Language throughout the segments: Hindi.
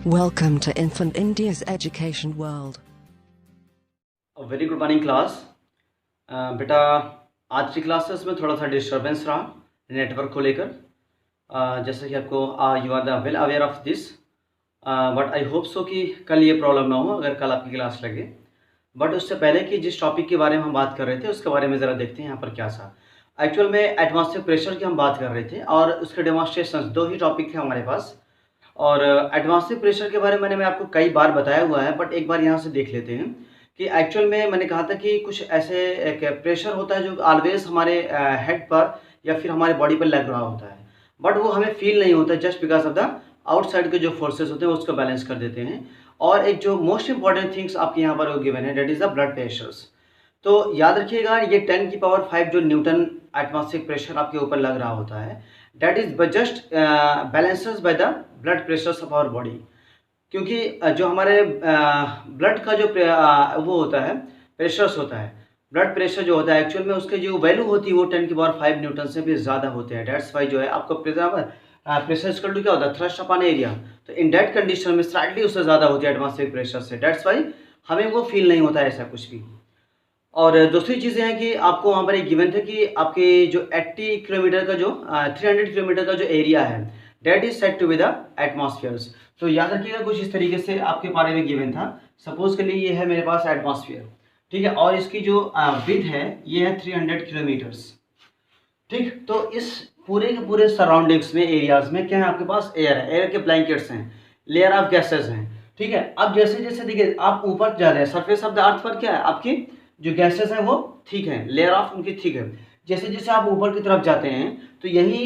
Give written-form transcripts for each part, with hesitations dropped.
Welcome to Infant India's education world. A very good morning class. बेटा आज की क्लासेस में थोड़ा सा डिस्टर्बेंस रहा नेटवर्क को लेकर, जैसे कि आपको you are the well aware of this, but I hope so कि कल ये प्रॉब्लम ना हो अगर कल आपकी क्लास लगे। बट उससे पहले कि जिस टॉपिक के बारे में हम बात कर रहे थे उसके बारे में ज़रा देखते हैं यहाँ पर क्या था। एक्चुअल में एटमॉस्फेरिक प्रेशर की हम बात कर रहे थे और उसके डेमोन्स्ट्रेशन दो ही टॉपिक थे हमारे पास। और एटमॉस्फेरिक प्रेशर के बारे में मैंने आपको कई बार बताया हुआ है, बट एक बार यहाँ से देख लेते हैं कि एक्चुअल में मैंने कहा था कि कुछ ऐसे एक प्रेशर होता है जो ऑलवेज हमारे हेड पर या फिर हमारे बॉडी पर लग रहा होता है, बट वो हमें फील नहीं होता just because of the outside के जो फोर्सेस होते हैं उसको बैलेंस कर देते हैं। और एक जो मोस्ट इंपॉर्टेंट थिंग्स आपके यहाँ पर वो गिवन है, that is the blood pressures. तो याद रखिएगा ये 10 की पावर 5 जो न्यूटन एटमॉस्फेरिक प्रेशर आपके ऊपर लग रहा होता है, that is just balances by the blood pressures of our body. क्योंकि जो हमारे ब्लड का जो वो होता है प्रेशर्स होता है, ब्लड प्रेशर जो होता है एक्चुअल में उसके जो वैल्यू होती है वो 10 की पावर 5 न्यूटन से भी ज़्यादा होते हैं। डेट्स वाई जो है आपको प्रेशर इक्वल टू क्या होता है, थ्रस्ट अपॉन एरिया। तो इन डेट कंडीशन में स्लाइटली उससे ज़्यादा होती है एटमॉस्फेरिक प्रेशर से, डेट्स वाई हमें वो फील नहीं होता है ऐसा कुछ भी। और दूसरी चीज़ें हैं कि आपको वहाँ पर एक गिवन था कि आपके जो 80 किलोमीटर का जो 300 किलोमीटर का जो एरिया है that is set to be the atmospheres. तो याद रखिएगा कुछ इस तरीके से आपके बारे में गिवन था। सपोज के लिए ये है मेरे पास एटमॉस्फेयर, ठीक है, और इसकी जो विड्थ है ये है 300 किलोमीटर्स, ठीक। तो इस पूरे के पूरे सराउंडिंग्स में एरियाज में क्या है आपके पास एयर है, एयर के ब्लैंकेट्स हैं, लेयर ऑफ गैसेज हैं, ठीक है। अब जैसे जैसे देखिए आप ऊपर जा रहे हैं सरफेस ऑफ द अर्थ पर क्या है आपकी जो गैसेस हैं वो ठीक है, लेयर ऑफ उनकी ठीक है। जैसे जैसे आप ऊपर की तरफ जाते हैं तो यही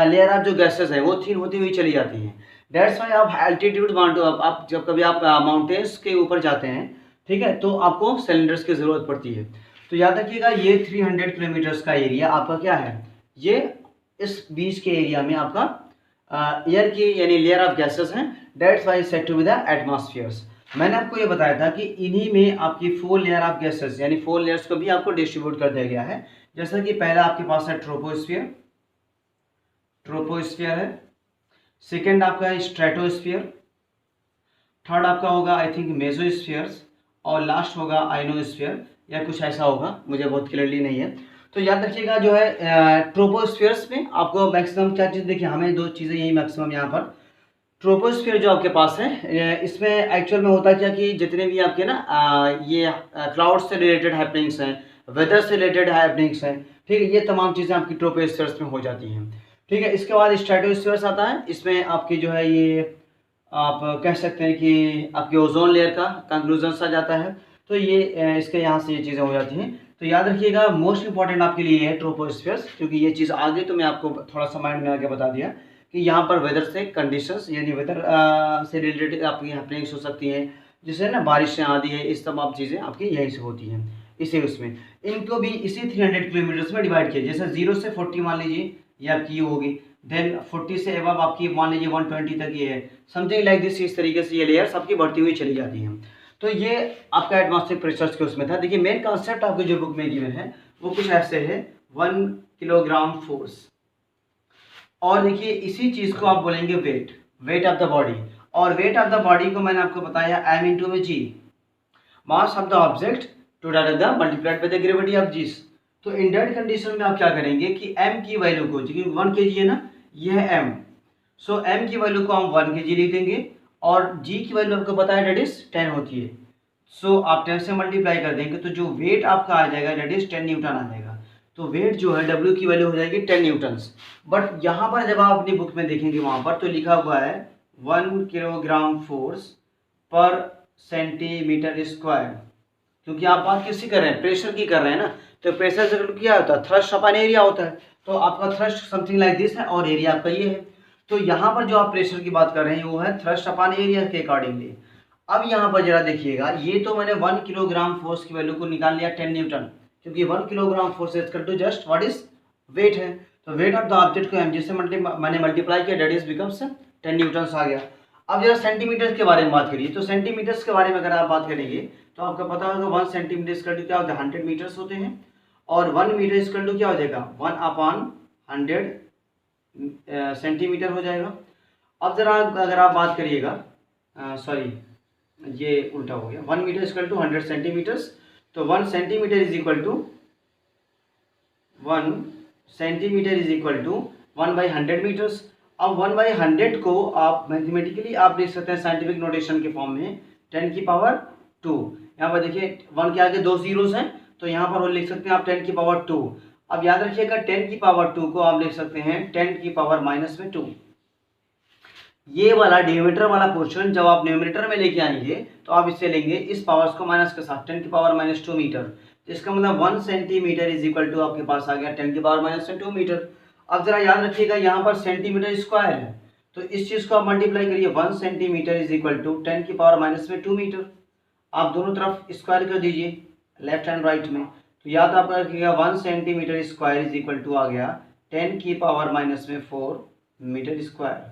लेयर ऑफ जो गैसेस हैं वो थिन होती हुई चली जाती हैं। डेट्स वाई आप एल्टीट्यूड आप जब कभी आप माउंटेन्स के ऊपर जाते हैं, ठीक है, तो आपको सिलेंडर्स की ज़रूरत पड़ती है। तो याद रखिएगा ये 300 किलोमीटर्स का एरिया आपका क्या है, ये इस बीच के एरिया में आपका एयर की यानी लेयर ऑफ गैसेस हैं, that's why set to be the atmospheres. मैंने आपको ये बताया था कि इन्हीं में आपकी 4 लेयर ऑफ गैसेस यानी 4 लेयर्स को भी आपको डिस्ट्रीब्यूट कर दिया गया है। जैसा कि पहला आपके पास है ट्रोपोस्फियर, ट्रोपोस्फियर है, सेकंड आपका है स्ट्रेटोस्फियर, थर्ड आपका होगा आई थिंक मेसोस्फियर्स, और लास्ट होगा आइनोस्फियर या कुछ ऐसा होगा, मुझे बहुत क्लियरली नहीं है। तो याद रखिएगा जो है ट्रोपोस्फियर्स में आपको मैक्सिमम क्या चीज़, देखिए हमें दो चीज़ें यही मैक्सिमम यहाँ पर ट्रोपोस्फियर जो आपके पास है इसमें एक्चुअल में होता क्या कि जितने भी आपके ना ये क्लाउड से रिलेटेड हैपनिंग्स हैं, वेदर से रिलेटेड हैपनिंग्स हैं, ठीक है, ये तमाम चीज़ें आपकी ट्रोपोस्फियर्स में हो जाती हैं, ठीक है। इसके बाद स्ट्रेटोस्फियर्स आता है, इसमें आपकी जो है ये आप कह सकते हैं कि आपकी ओजोन लेयर का कंक्लूजन आ जाता है। तो ये इसके यहाँ से ये चीज़ें हो जाती हैं। तो याद रखिएगा मोस्ट इंपॉर्टेंट आपके लिए है ट्रोपोस्फियर्स, क्योंकि ये चीज़ आ गई तो मैं आपको थोड़ा सा माइंड में आगे बता दिया कि यहाँ पर वेदर से कंडीशंस यानी वेदर से रिलेटेड आपकी हैपनिंग्स हो सकती हैं, जिससे ना बारिशें आदि है, इस तमाम चीज़ें आपकी यहीं से होती हैं इसी उसमें। इनको भी इसी 300 किलोमीटर्स में डिवाइड किया, जैसे 0 से 40 मान लीजिए ये आपकी होगी, देन 40 से एबव आपकी मान लीजिए 120 तक ये है, समथिंग लाइक दिस। इस तरीके से ये लेयर्स आपकी बढ़ती हुई चली जाती हैं। तो ये आपका एटमॉस्फेरिक प्रेशर्स के उसमें था। देखिए मेन कॉन्सेप्ट आपकी जो बुक में गिवन है वो कुछ ऐसे है, 1 किलोग्राम फोर्स, और देखिए इसी चीज़ को आप बोलेंगे weight, weight of the body. और वेट ऑफ द बॉडी को मैंने आपको बताया m इंटू में G, mass of the object divided the multiplied by the gravity of G. तो इन दैट कंडीशन में आप क्या करेंगे कि m की वैल्यू को, क्योंकि 1 kg है ना, ये है m, सो m की वैल्यू को हम 1 kg लिख देंगे, और g की वैल्यू आपको पता है डेट इज 10 होती है। सो आप 10 से मल्टीप्लाई कर देंगे तो जो वेट आपका आ जाएगा डेट इज 10 न्यूटन आ जाएगा। तो वेट जो है W की वैल्यू हो जाएगी 10 न्यूटन्स। बट यहाँ पर जब आप अपनी बुक में देखेंगे वहाँ पर तो लिखा हुआ है 1 किलोग्राम फोर्स पर सेंटीमीटर स्क्वायर, क्योंकि आप बात किसकी कर रहे हैं, प्रेशर की कर रहे हैं ना। तो प्रेशर से क्या होता है, थ्रस्ट अपॉन एरिया होता है। तो आपका थ्रस्ट समथिंग लाइक दिस है और एरिया आपका ये है। तो यहाँ पर जो आप प्रेशर की बात कर रहे हैं वो है थ्रस्ट अपॉन एरिया के अकॉर्डिंगली। अब यहाँ पर जरा देखिएगा, ये तो मैंने 1 किलोग्राम फोर्स की वैल्यू को निकाल लिया 10 न्यूटन, क्योंकि 1 kilogram force is equal to just what is weight है। तो वेट ऑफ द ऑब्जेक्ट को mg से मैंने मल्टीप्लाई किया, डेट इज बिकम्स 10 न्यूटन्स आ गया। अब जरा सेंटीमीटर के बारे में बात करिए। तो सेंटीमीटर्स के बारे में अगर आप बात करेंगे तो आपको पता होगा 1 सेंटीमीटर इक्वल टू क्या होता है, 100 मीटर्स होते हैं, और 1 मीटर इक्वल टू क्या हो जाएगा, 1 अपॉन 100 सेंटीमीटर हो जाएगा। अब जरा अगर आप बात करिएगा सॉरी ये उल्टा हो गया, 1 मीटर इक्वल टू 100 सेंटीमीटर्स। तो 1 centimetre is equal to 1 centimetre is equal to 1/100 metres. अब 1/100 को आप मैथमेटिकली आप लिख सकते हैं साइंटिफिक नोटेशन के फॉर्म में 10 की पावर 2। यहाँ पर देखिए 1 के आगे 2 जीरोस हैं, तो यहाँ पर वो लिख सकते हैं आप 10 की पावर 2। अब याद रखिएगा 10 की पावर 2 को आप लिख सकते हैं 10 की पावर -2। ये वाला डिनोमिनेटर वाला पोर्शन जब आप न्यूमरेटर में लेके आएंगे तो आप इससे लेंगे इस पावर्स को माइनस के साथ 10 की पावर -2 मीटर। तो इसका मतलब 1 सेंटीमीटर इज इक्वल टू आपके पास आ गया 10 की पावर -2 मीटर। अब जरा याद रखिएगा यहाँ पर सेंटीमीटर स्क्वायर है, तो इस चीज को आप मल्टीप्लाई करिए, 1 सेंटीमीटर इज इक्वल टू 10 की पावर -2 मीटर। आप दोनों तरफ स्क्वायर कर दीजिए लेफ्ट एंड राइट में, तो याद आप रखिएगा 1 centimetre square is equal to आ गया 10 की पावर -4 मीटर स्क्वायर।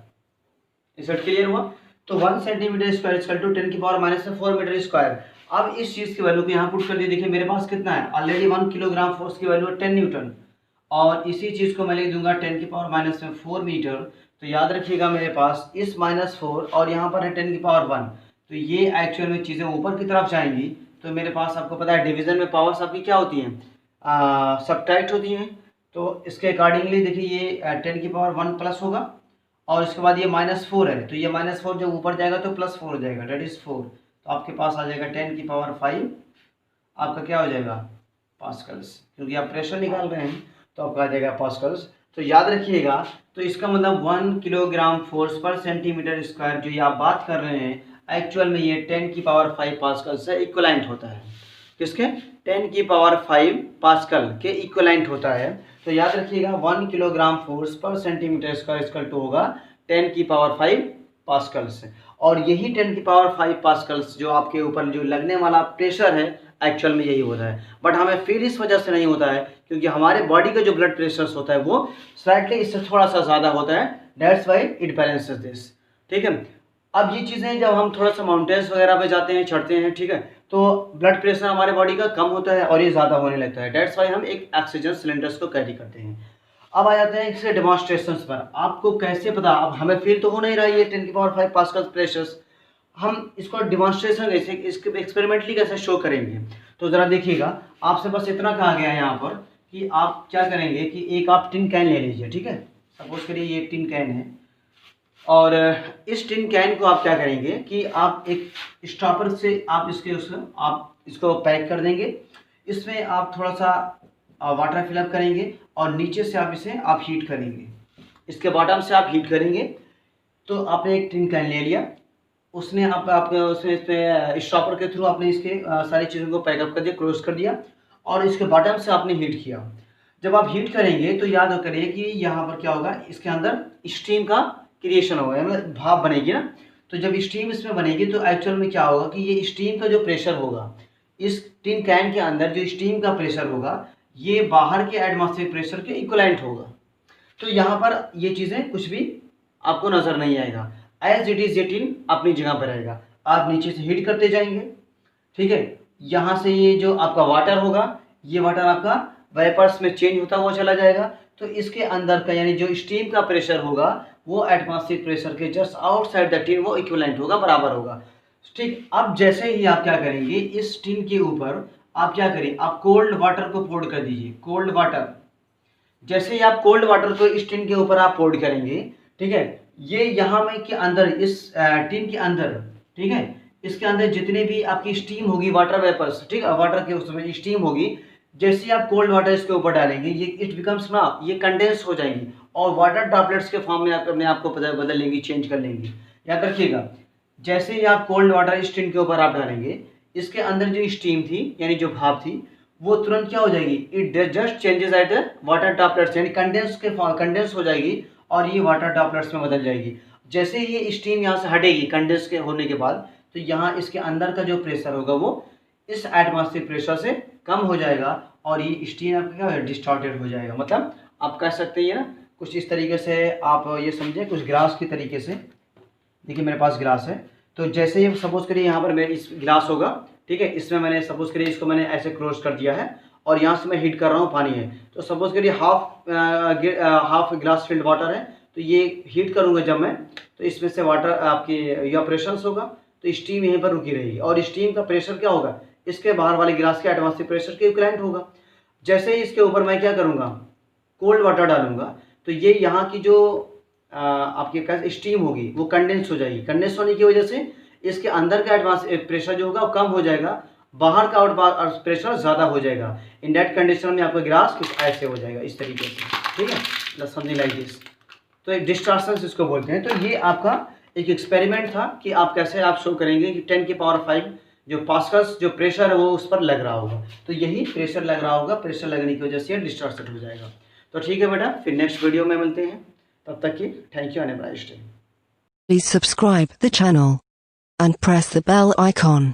इस क्लियर हुआ? तो 1 सेंटीमीटर स्क्वायर इक्वल टू 10 की पावर -4 मीटर स्क्वायर। अब इस चीज की वैल्यू को यहाँ पुट कर दिए, देखिए मेरे पास कितना है, ऑलरेडी 1 किलोग्राम फोर्स की वैल्यू है 10 न्यूटन, और इसी चीज को मैं लिख दूंगा 10 की पावर -4 मीटर। तो याद रखिएगा मेरे पास इस -4 और यहाँ पर है 10 की पावर 1, तो ये एक्चुअल में चीजें ऊपर की तरफ जाएंगी। तो मेरे पास आपको पता है डिवीजन में पावर्स आपकी क्या होती हैं, सब्ट्रैक्ट होती हैं। तो इसके अकॉर्डिंगली देखिए ये 10 की पावर 1 प्लस होगा, और इसके बाद ये -4 है, तो ये -4 जब ऊपर जाएगा तो +4 हो जाएगा, डेट इज 4। तो आपके पास आ जाएगा 10 की पावर 5 आपका क्या हो जाएगा, पास्कल्स, क्योंकि आप प्रेशर निकाल रहे हैं तो आपका आ जाएगा पास्कल्स। तो याद रखिएगा, तो इसका मतलब 1 किलोग्राम फोर्स पर सेंटीमीटर स्क्वायर जो ये आप बात कर रहे हैं, एक्चुअल में ये 10 की पावर 5 पास्कल से इक्वलेंट होता है। किसके? 10 की पावर 5 पास्कल के इक्वलेंट होता है। तो याद रखिएगा 1 किलोग्राम फोर्स पर सेंटीमीटर स्क्वायर इक्वल टू होगा 10 की पावर 5 पास्कल्स। और यही 10 की पावर 5 पास्कल्स जो आपके ऊपर जो लगने वाला प्रेशर है, एक्चुअल में यही होता है। बट हमें फील इस वजह से नहीं होता है क्योंकि हमारे बॉडी का जो ब्लड प्रेशर होता है वो स्लाइटली इससे थोड़ा सा ज़्यादा होता है, that's why it balances this. ठीक है, अब ये चीज़ें जब हम थोड़ा सा माउंटेन्स वगैरह पे जाते हैं, चढ़ते हैं, ठीक है, तो ब्लड प्रेशर हमारे बॉडी का कम होता है और ये ज़्यादा होने लगता है, दैट्स वाई हम एक ऑक्सीजन सिलेंडर्स को कैरी करते हैं। अब आ जाते हैं इसके डेमोन्स्ट्रेशंस पर। आपको कैसे पता, अब हमें फील तो हो नहीं रहा है ये 10 की पावर 5 पास्कल प्रेशर्स, हम इसको डिमॉन्स्ट्रेशन कैसे, इसके एक्सपेरिमेंटली कैसे शो करेंगे। तो ज़रा देखिएगा, आपसे बस इतना कहा गया है यहाँ पर कि आप क्या करेंगे कि एक आप टिन कैन ले लीजिए, ठीक है, सपोज करिए ये टिन कैन है, और इस टिन कैन को आप क्या करेंगे कि आप एक स्टॉपर से आप इसको पैक कर देंगे। इसमें आप थोड़ा सा वाटर फिलअप करेंगे और नीचे से आप इसे आप हीट करेंगे, इसके बॉटम से आप हीट करेंगे। तो आपने एक टिन कैन ले लिया, उसने उसमें स्टॉपर के थ्रू आपने इसके सारी चीज़ों को पैकअप कर दिया, क्लोज कर दिया, और इसके बॉटम से आपने हीट किया। जब आप हीट करेंगे तो याद करिए कि यहाँ पर क्या होगा, इसके अंदर स्टीम का क्रिएशन होगा, मतलब भाप बनेगी ना। तो जब स्टीम इसमें बनेगी तो एक्चुअल में क्या होगा कि ये स्टीम का जो प्रेशर होगा, इस टिन कैन के अंदर जो स्टीम का प्रेशर होगा, ये बाहर के एटमॉस्फेरिक प्रेशर के इक्वलेंट होगा। तो यहाँ पर ये चीज़ें कुछ भी आपको नज़र नहीं आएगा, एज इट इज़ ये टिन अपनी जगह पर रहेगा। आप नीचे से हीट करते जाएंगे, ठीक है, यहाँ से ये जो आपका वाटर होगा, ये वाटर आपका वेपर्स में चेंज होता हुआ चला जाएगा। तो इसके अंदर का यानी जो स्टीम का प्रेशर होगा वो एटमॉस्फेरिक प्रेशर के जस्ट आउटसाइड द टिन वो इक्विवेलेंट होगा, बराबर होगा। ठीक, अब जैसे ही आप क्या करेंगे, इस टिन के ऊपर आप क्या करें, आप कोल्ड वाटर को पोर कर दीजिए, कोल्ड वाटर। जैसे ही आप कोल्ड वाटर को इस टिन के ऊपर आप पोर करेंगे, ठीक है, ये यहाँ में के अंदर इस टिन के अंदर, ठीक है, इसके अंदर जितने भी आपकी स्टीम होगी, वाटर वेपर्स, ठीक है, वाटर के उसमें स्टीम होगी, जैसे ही आप कोल्ड वाटर इसके ऊपर डालेंगे, ये इट बिकम्स ना, ये कंडेंस हो जाएंगी और वाटर ड्रॉपलेट्स के फॉर्म में आप अपने आप को बदल लेंगी, चेंज कर लेंगी। याद रखिएगा, जैसे ही आप कोल्ड वाटर इस टिन के ऊपर आप डालेंगे, इसके अंदर जो स्टीम थी यानी जो भाप थी वो तुरंत क्या हो जाएगी, it just changes at water droplets, यानी कंडेंस हो जाएगी और ये वाटर ड्रॉपलेट्स में बदल जाएगी। जैसे ही ये स्टीम यहाँ से हटेगी कंडेंस के होने के बाद, तो यहाँ इसके अंदर का जो प्रेशर होगा वो इस एटमॉस्फेरिक प्रेशर से कम हो जाएगा और ये स्टीम आपका क्या है, डिस्टॉर्टेड हो जाएगा। मतलब आप कह सकते हैं ना कुछ इस तरीके से, आप ये समझें कुछ ग्लास की तरीके से। देखिए मेरे पास ग्लास है, तो जैसे ही सपोज करिए यहाँ पर मेरे इस गिलास होगा, ठीक है, इसमें मैंने सपोज करिए इसको मैंने ऐसे क्लोज कर दिया है और यहाँ से मैं हीट कर रहा हूँ, पानी है, तो सपोज करिए हाफ गिलास फिल्ड वाटर है, तो ये हीट करूँगा जब मैं, तो इसमें से वाटर आपकी इवापोरेशंस होगा, तो स्टीम यहीं पर रुकी रहेगी और स्टीम का प्रेशर क्या होगा, इसके बाहर वाले गिलास के एटमॉस्फेरिक प्रेशर के इक्विवेलेंट होगा। जैसे ही इसके ऊपर मैं क्या करूँगा, कोल्ड वाटर डालूंगा, तो ये यहाँ की जो आपके पास स्टीम होगी वो कंडेंस हो जाएगी। कंडेंस होने की वजह से इसके अंदर का एटमॉस्फेरिक प्रेशर जो होगा वो कम हो जाएगा, बाहर का आउट प्रेशर ज़्यादा हो जाएगा। इन दैट कंडीशन में आपका गिलास कुछ ऐसे हो जाएगा, इस तरीके से, ठीक है, समथिंग लाइक दिस। तो एक डिस्टॉर्शन इसको बोलते हैं। तो ये आपका एक एक्सपेरिमेंट था कि आप कैसे आप शो करेंगे कि 10 की पावर 5 जो पास्कल्स जो प्रेशर है वो उस पर लग रहा होगा, तो यही प्रेशर लग रहा होगा, प्रेशर लगने की वजह से डिस्टॉर्शन हो जाएगा। तो ठीक है बेटा, फिर नेक्स्ट वीडियो में मिलते हैं, तब तक की thank you and have a nice day. Please subscribe the channel and press the bell icon.